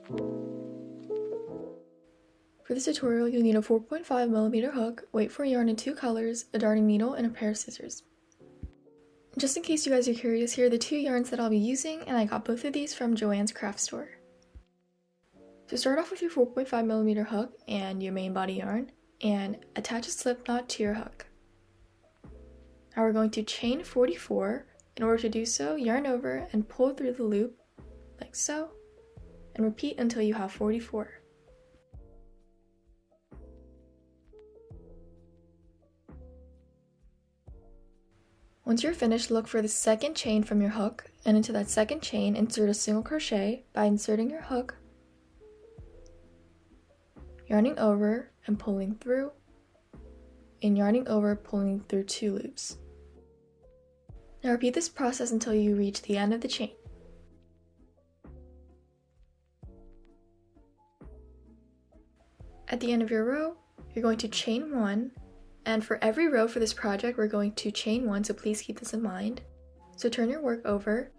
For this tutorial, you'll need a 4.5mm hook, weight for yarn in 2 colors, a darning needle, and a pair of scissors. Just in case you guys are curious, here are the 2 yarns that I'll be using, and I got both of these from Joann's craft store. So start off with your 4.5mm hook and your main body yarn, and attach a slip knot to your hook. Now we're going to chain 44. In order to do so, yarn over and pull through the loop, like so, and repeat until you have 44. Once you're finished, look for the second chain from your hook, and into that second chain, insert a single crochet by inserting your hook, yarning over and pulling through, and yarning over, pulling through 2 loops. Now repeat this process until you reach the end of the chain. At the end of your row, you're going to chain 1, and for every row for this project, we're going to chain 1, so please keep this in mind. So turn your work over,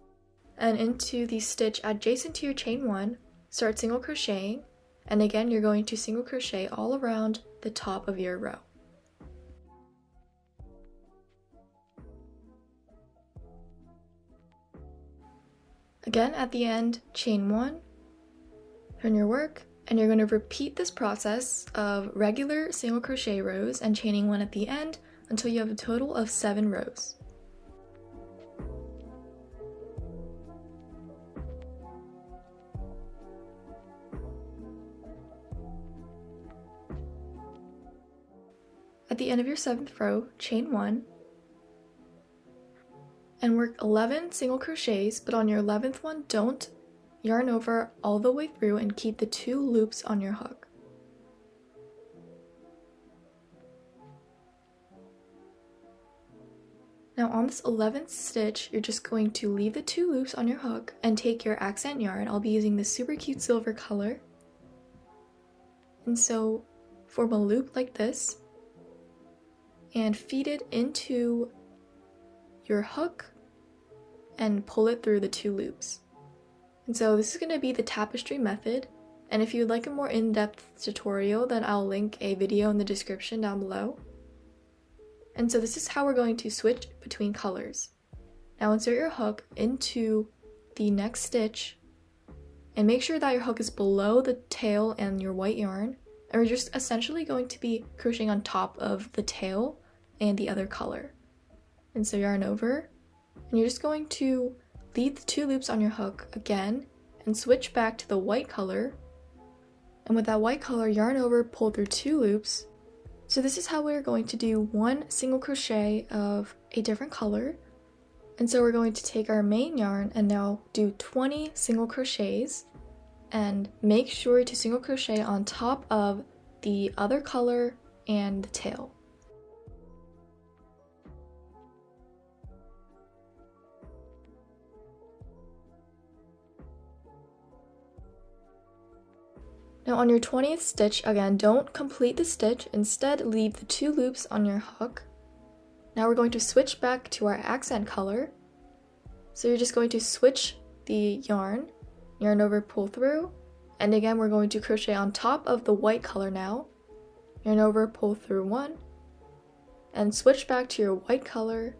and into the stitch adjacent to your chain 1, start single crocheting, and again, you're going to single crochet all around the top of your row. Again, at the end, chain 1, turn your work, and you're going to repeat this process of regular single crochet rows and chaining 1 at the end until you have a total of 7 rows. At the end of your 7th row, chain 1, and work 11 single crochets, but on your 11th one, don't yarn over all the way through and keep the 2 loops on your hook. Now on this 11th stitch, you're just going to leave the 2 loops on your hook and take your accent yarn. I'll be using this super cute silver color. And so form a loop like this and feed it into your hook and pull it through the 2 loops. And so this is going to be the tapestry method, and if you'd like a more in-depth tutorial, then I'll link a video in the description down below. And so this is how we're going to switch between colors. Now insert your hook into the next stitch, and make sure that your hook is below the tail and your white yarn, and we're just essentially going to be crocheting on top of the tail and the other color. And so yarn over, and you're just going to leave the 2 loops on your hook again and switch back to the white color, and with that white color, yarn over, pull through 2 loops. So this is how we're going to do 1 single crochet of a different color. And so we're going to take our main yarn and now do 20 single crochets, and make sure to single crochet on top of the other color and the tail. Now on your 20th stitch, again, don't complete the stitch, instead leave the 2 loops on your hook. Now we're going to switch back to our accent color. So you're just going to switch the yarn over, pull through, and again we're going to crochet on top of the white color now, yarn over, pull through 1, and switch back to your white color,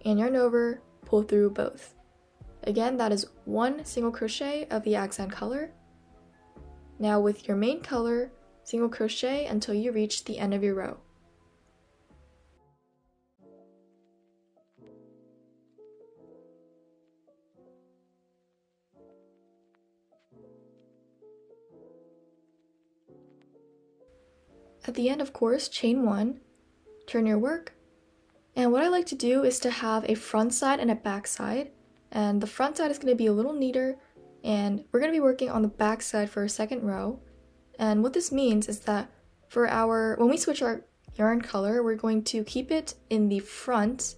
and yarn over, pull through both. Again, that is 1 single crochet of the accent color. Now with your main color, single crochet until you reach the end of your row. At the end, of course, chain 1, turn your work, and what I like to do is to have a front side and a back side, and the front side is going to be a little neater, and we're going to be working on the back side for our 2nd row. And what this means is that when we switch our yarn color, we're going to keep it in the front,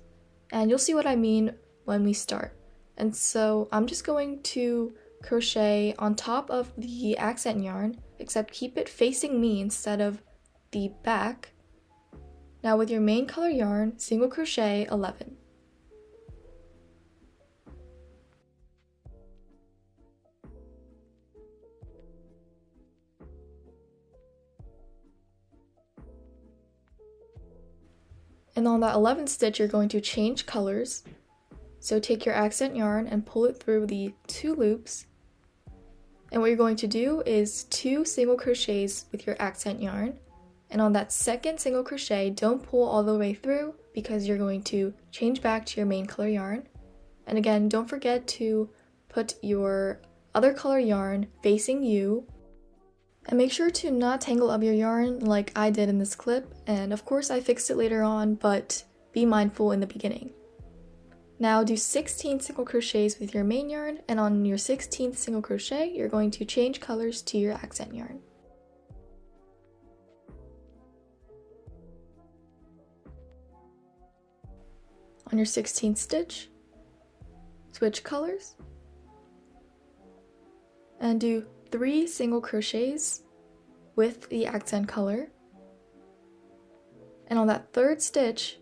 and you'll see what I mean when we start. And so I'm just going to crochet on top of the accent yarn, except keep it facing me instead of the back. Now with your main color yarn, single crochet 11. And on that 11th stitch, you're going to change colors. So take your accent yarn and pull it through the 2 loops. And what you're going to do is 2 single crochets with your accent yarn. And on that second single crochet, don't pull all the way through because you're going to change back to your main color yarn. And again, don't forget to put your other color yarn facing you. And make sure to not tangle up your yarn like I did in this clip. And of course I fixed it later on, but be mindful in the beginning. Now do 16 single crochets with your main yarn, and on your 16th single crochet, you're going to change colors to your accent yarn. On your 16th stitch, switch colors, and do 3 single crochets with the accent color. And on that 3rd stitch,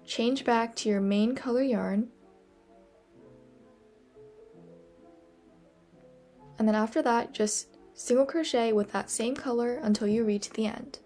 change back to your main color yarn. And then after that, just single crochet with that same color until you reach the end.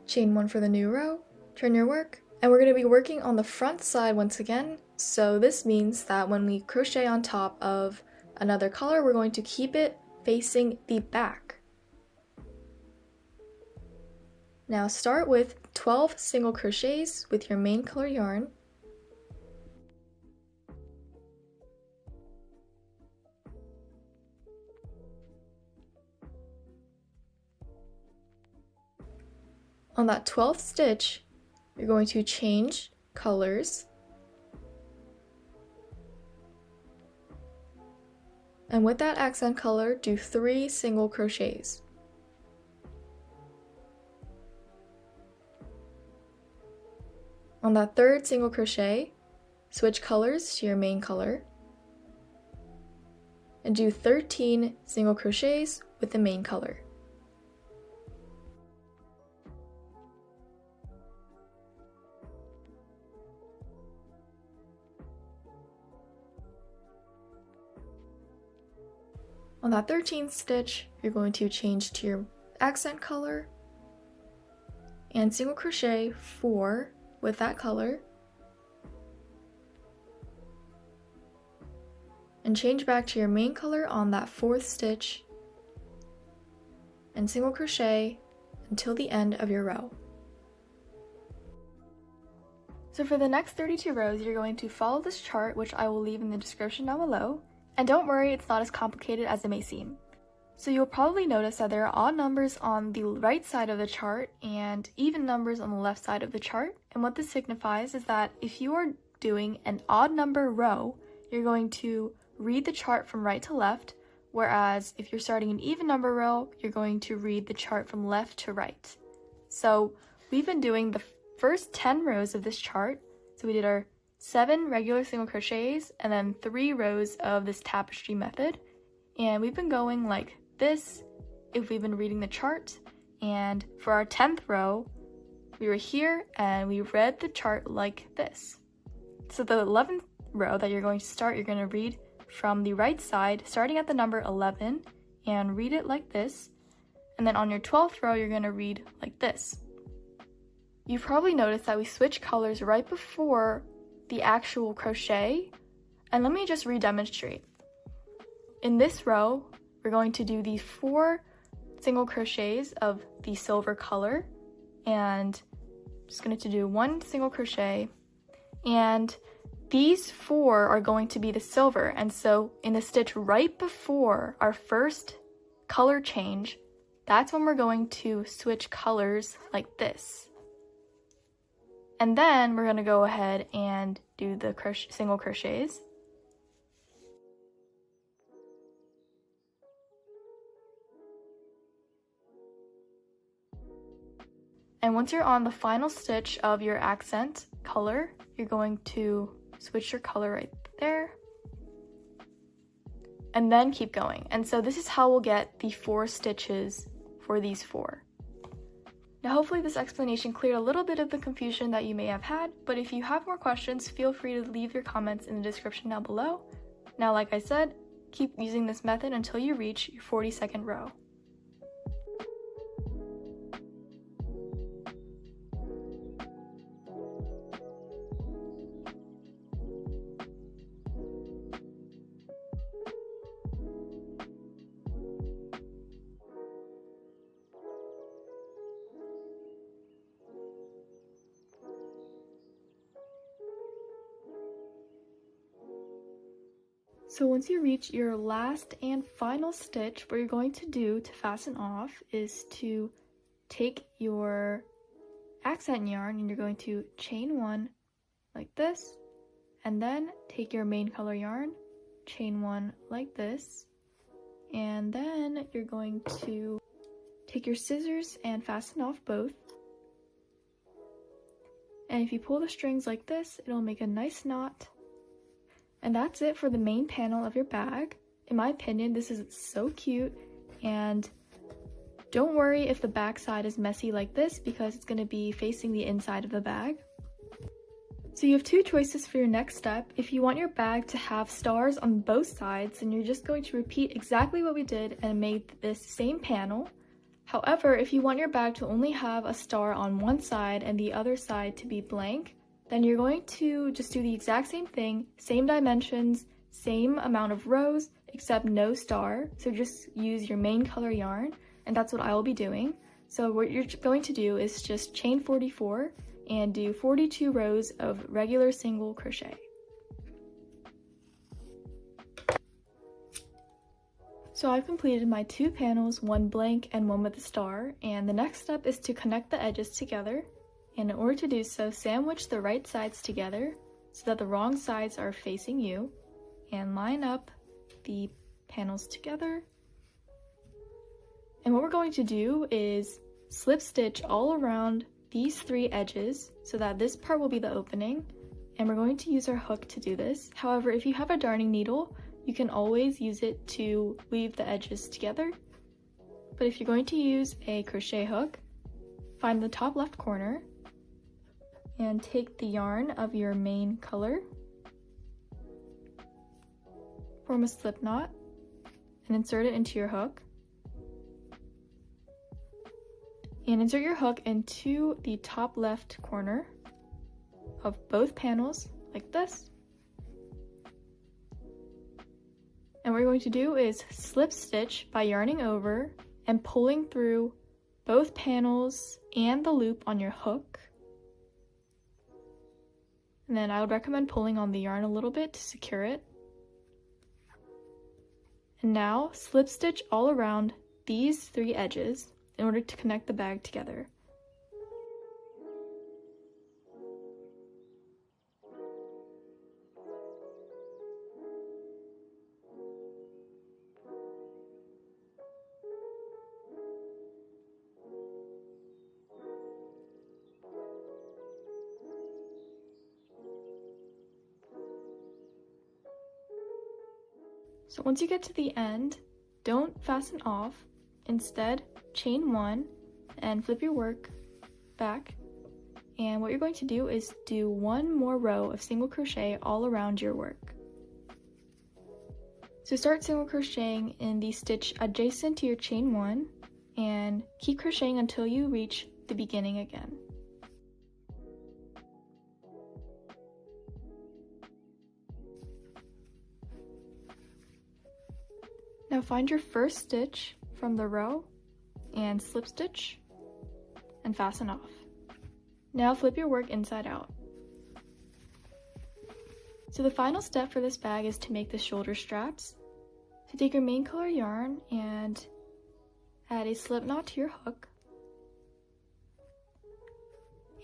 Chain 1 for the new row, turn your work, and we're going to be working on the front side once again. So this means that when we crochet on top of another color, we're going to keep it facing the back. Now start with 12 single crochets with your main color yarn. On that 12th stitch, you're going to change colors. And with that accent color, do 3 single crochets. On that 3rd single crochet, switch colors to your main color. And do 13 single crochets with the main color. On that 13th stitch, you're going to change to your accent color and single crochet 4 with that color, and change back to your main color on that 4th stitch and single crochet until the end of your row. So for the next 32 rows, you're going to follow this chart, which I will leave in the description down below. And don't worry, it's not as complicated as it may seem. So you'll probably notice that there are odd numbers on the right side of the chart and even numbers on the left side of the chart. And what this signifies is that if you are doing an odd number row, you're going to read the chart from right to left, whereas if you're starting an even number row, you're going to read the chart from left to right. So we've been doing the first 10 rows of this chart. So we did our 7 regular single crochets and then 3 rows of this tapestry method, and we've been going like this if we've been reading the chart. And for our 10th row, we were here and we read the chart like this. So the 11th row that you're going to start, you're going to read from the right side starting at the number 11 and read it like this, and then on your 12th row you're going to read like this. You've probably noticed that we switch colors right before the actual crochet, and let me just re-demonstrate. In this row, we're going to do these 4 single crochets of the silver color, and I'm just going to do 1 single crochet, and these 4 are going to be the silver. And so in the stitch right before our first color change, that's when we're going to switch colors like this. And then we're going to go ahead and do the single crochets. And once you're on the final stitch of your accent color, you're going to switch your color right there. And then keep going. And so this is how we'll get the 4 stitches for these 4. Now hopefully this explanation cleared a little bit of the confusion that you may have had, but if you have more questions, feel free to leave your comments in the description down below. Now like I said, keep using this method until you reach your 42nd row. So once you reach your last and final stitch, what you're going to do to fasten off is to take your accent yarn and you're going to chain one like this, and then take your main color yarn, chain one like this, and then you're going to take your scissors and fasten off both. And if you pull the strings like this, it'll make a nice knot. And that's it for the main panel of your bag. In my opinion, this is so cute, and don't worry if the back side is messy like this because it's going to be facing the inside of the bag. So you have two choices for your next step. If you want your bag to have stars on both sides, then you're just going to repeat exactly what we did and make this same panel. However, if you want your bag to only have a star on one side and the other side to be blank, then you're going to just do the exact same thing, same dimensions, same amount of rows, except no star. So just use your main color yarn, and that's what I will be doing. So what you're going to do is just chain 44 and do 42 rows of regular single crochet. So I've completed my two panels, one blank and one with a star, and the next step is to connect the edges together. And in order to do so, sandwich the right sides together so that the wrong sides are facing you, and line up the panels together. And what we're going to do is slip stitch all around these three edges so that this part will be the opening, and we're going to use our hook to do this. However, if you have a darning needle, you can always use it to weave the edges together. But if you're going to use a crochet hook, find the top left corner and take the yarn of your main color, form a slip knot, and insert it into your hook. And insert your hook into the top left corner of both panels, like this. And what you're going to do is slip stitch by yarning over and pulling through both panels and the loop on your hook. And then I would recommend pulling on the yarn a little bit to secure it. And now slip stitch all around these three edges in order to connect the bag together. So once you get to the end, don't fasten off. Instead, chain one and flip your work back. And what you're going to do is do one more row of single crochet all around your work. So start single crocheting in the stitch adjacent to your chain one and keep crocheting until you reach the beginning again. Now find your first stitch from the row and slip stitch and fasten off. Now flip your work inside out. So the final step for this bag is to make the shoulder straps. So take your main color yarn and add a slip knot to your hook.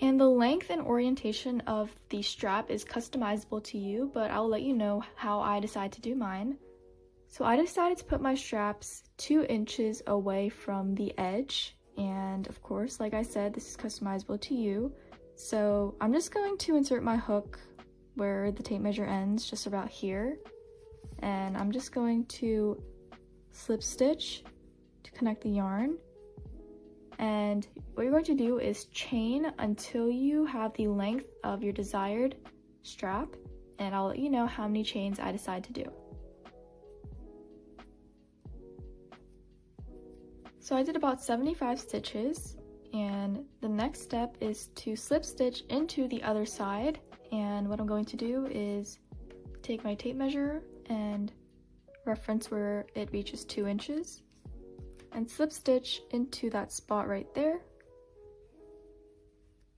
And the length and orientation of the strap is customizable to you, but I'll let you know how I decide to do mine. So I decided to put my straps 2 inches away from the edge, and of course, like I said, this is customizable to you. So I'm just going to insert my hook where the tape measure ends, just about here, and I'm just going to slip stitch to connect the yarn, And what you're going to do is chain until you have the length of your desired strap, and I'll let you know how many chains I decide to do. So I did about 75 stitches, and the next step is to slip stitch into the other side. And what I'm going to do is take my tape measure and reference where it reaches 2 inches and slip stitch into that spot right there.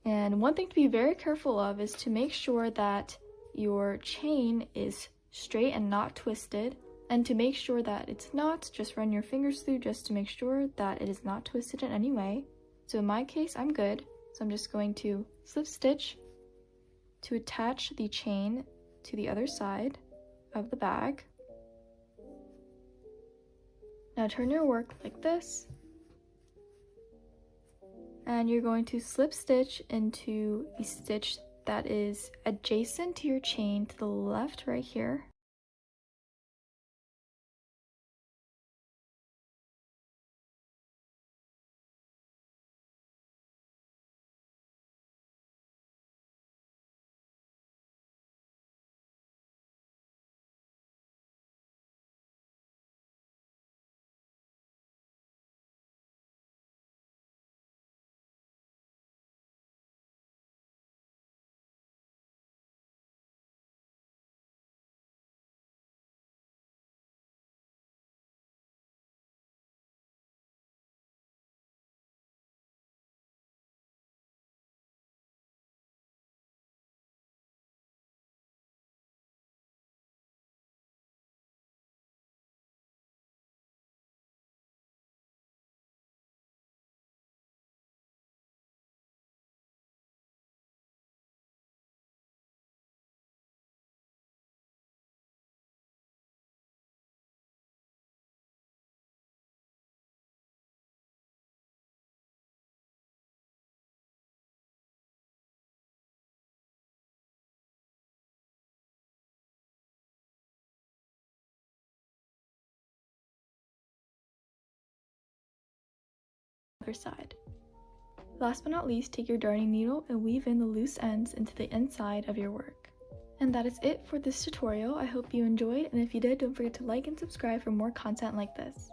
And one thing to be very careful of is to make sure that your chain is straight and not twisted. And to make sure that it's not, just run your fingers through just to make sure that it is not twisted in any way. So in my case, I'm good. So I'm just going to slip stitch to attach the chain to the other side of the bag. Now turn your work like this, and you're going to slip stitch into the stitch that is adjacent to your chain to the left right here. Other side. Last but not least, take your darning needle and weave in the loose ends into the inside of your work. And that is it for this tutorial. I hope you enjoyed, and if you did, don't forget to like and subscribe for more content like this.